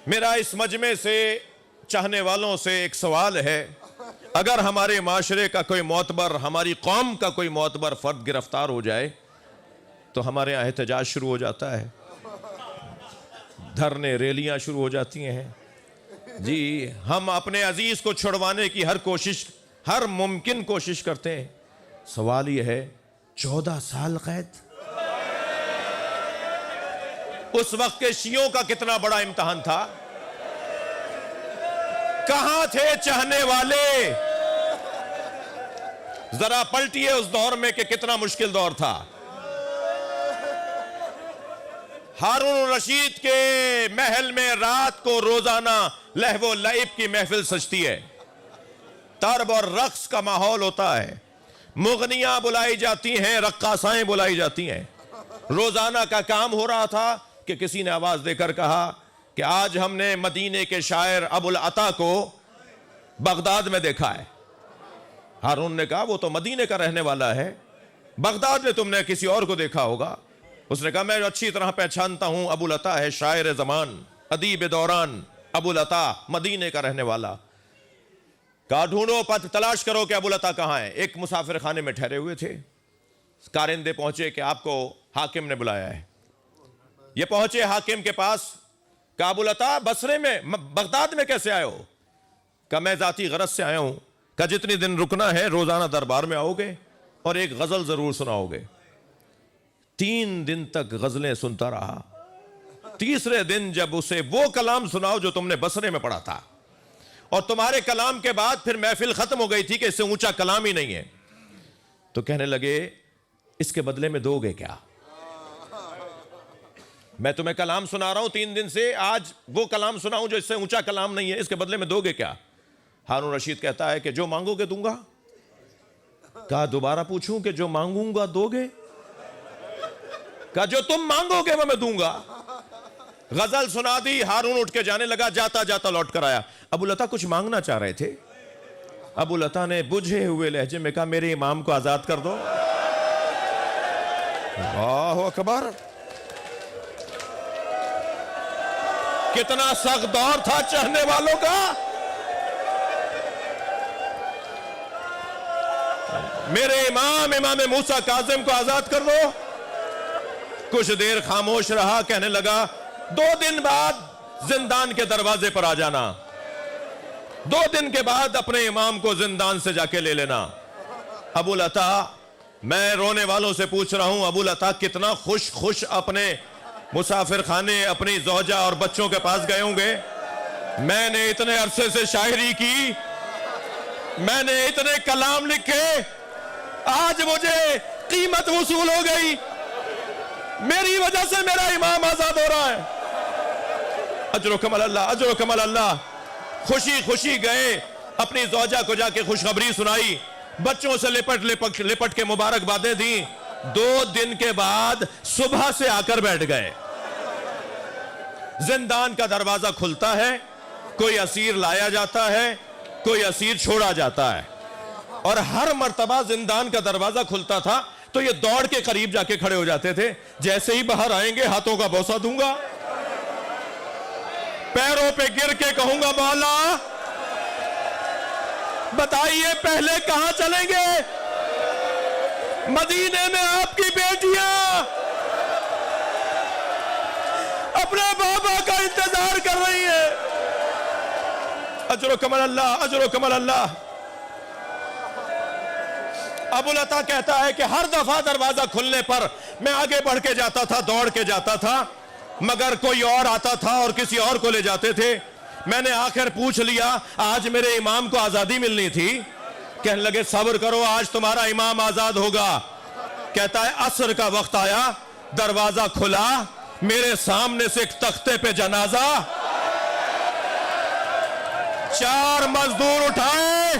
मेरा इस मजमे से चाहने वालों से एक सवाल है, अगर हमारे माशरे का कोई मोतबर, हमारी कौम का कोई मोतबर फर्द गिरफ्तार हो जाए तो हमारे यहाँ एहतजाज शुरू हो जाता है, धरने रैलियां शुरू हो जाती हैं। जी, हम अपने अजीज को छुड़वाने की हर मुमकिन कोशिश करते हैं। सवाल यह है, 14 साल कैद, उस वक्त के शियों का कितना बड़ा इम्तिहान था। कहां थे चाहने वाले? जरा पलटिए उस दौर में कि कितना मुश्किल दौर था। हारून रशीद के महल में रात को रोजाना लहवो लईब की महफिल सजती है, तरब और रक्स का माहौल होता है, मुगनियां बुलाई जाती हैं, रक्कासाएं बुलाई जाती हैं। रोजाना का काम हो रहा था कि किसी ने आवाज देकर कहा कि आज हमने मदीने के शायर अबुल अता को बगदाद में देखा है। हारून ने कहा वो तो मदीने का रहने वाला है, बगदाद में तुमने किसी और को देखा होगा। उसने कहा मैं अच्छी तरह पहचानता हूं, अबुल अता है शायर जमान, अदीब दौरान, अबुल अता मदीने का रहने वाला। कहा ढूंढो, पथ तलाश करो कि अबुल अता कहां है। एक मुसाफिर खाने में ठहरे हुए थे, कारिंदे पहुंचे कि आपको हाकिम ने बुलाया है। ये पहुंचे हाकिम के पास, कहा अबुल अता बसरे में, बगदाद में कैसे आए हो? कहा मैं जाती गरज से आया हूं। कहा जितने दिन रुकना है रोजाना दरबार में आओगे और एक गजल जरूर सुनाओगे। 3 दिन तक गजलें सुनता रहा। तीसरे दिन जब उसे वो कलाम सुनाओ जो तुमने बसरे में पढ़ा था, और तुम्हारे कलाम के बाद फिर महफिल खत्म हो गई थी कि इससे ऊंचा कलाम ही नहीं है, तो कहने लगे इसके बदले में दोगे क्या? मैं तुम्हें कलाम सुना रहा हूं 3 दिन से, आज वो कलाम सुनाऊं जो इससे ऊंचा कलाम नहीं है, इसके बदले में दोगे क्या? हारून रशीद कहता है कि जो मांगोगे दूंगा। कहा दोबारा पूछूं कि जो मांगूंगा दोगे? कहा जो तुम मांगोगे वो मैं दूंगा। गजल सुना दी, हारून उठ के जाने लगा, जाता जाता लौट कर आया। अबुल अता कुछ मांगना चाह रहे थे। अबुल अता ने बुझे हुए लहजे में कहा मेरे इमाम को आजाद कर दो। अल्लाहु अकबर, कितना सख्त दौर था चाहने वालों का। मेरे इमाम मूसा काजिम को आजाद कर दो। कुछ देर खामोश रहा, कहने लगा 2 दिन बाद जिंदान के दरवाजे पर आ जाना, 2 दिन के बाद अपने इमाम को जिंदान से जाके ले लेना। अबुल अता, मैं रोने वालों से पूछ रहा हूं, अबुल अता कितना खुश अपने मुसाफिर खाने अपनी ज़ौजा और बच्चों के पास गए होंगे। मैंने इतने अरसे से शायरी की, मैंने इतने कलाम लिखे, आज मुझे कीमत वसूल हो गई, मेरी वजह से मेरा इमाम आजाद हो रहा है। अजर कमल अल्लाह, अजर कमल अल्लाह। खुशी खुशी गए, अपनी ज़ौजा को जाके खुशखबरी सुनाई, बच्चों से लिपट के मुबारकबादें दी। 2 दिन के बाद सुबह से आकर बैठ गए। जिंदान का दरवाजा खुलता है, कोई असीर लाया जाता है, कोई असीर छोड़ा जाता है, और हर मर्तबा जिंदान का दरवाजा खुलता था तो ये दौड़ के करीब जाके खड़े हो जाते थे। जैसे ही बाहर आएंगे हाथों का बोसा दूंगा, पैरों पे गिर के कहूंगा मौला बताइए पहले कहां चलेंगे? मदीने में आपकी बेटियां अपने बाबा का इंतजार कर रही है। अजर कमल अल्लाह, अजर कमल अल्लाह। अबुल अता कहता है कि हर दफा दरवाजा खुलने पर मैं आगे बढ़ के जाता था, दौड़ के जाता था, मगर कोई और आता था और किसी और को ले जाते थे। मैंने आखिर पूछ लिया, आज मेरे इमाम को आजादी मिलनी थी। कहने लगे सब्र करो, आज तुम्हारा इमाम आजाद होगा। कहता है असर का वक्त आया, दरवाजा खुला, मेरे सामने से एक तख्ते पे जनाजा, 4 मजदूर उठाए,